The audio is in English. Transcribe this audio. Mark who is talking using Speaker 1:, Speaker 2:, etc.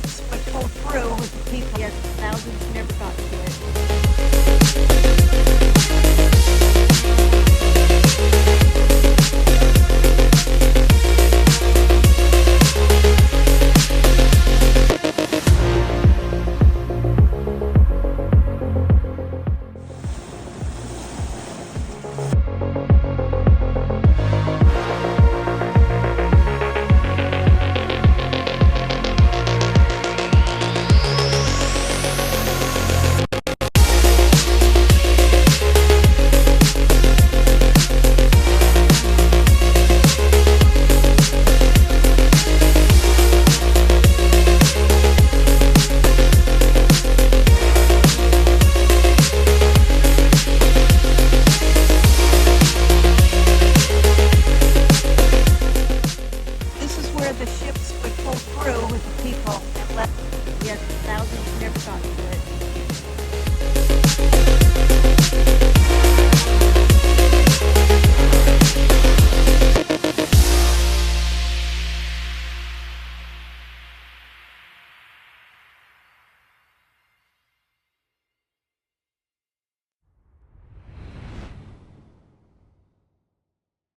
Speaker 1: ships would pull through with the people, yet thousands never got to it. This is where the ships would pull through with the people, and left, yet thousands never got to it.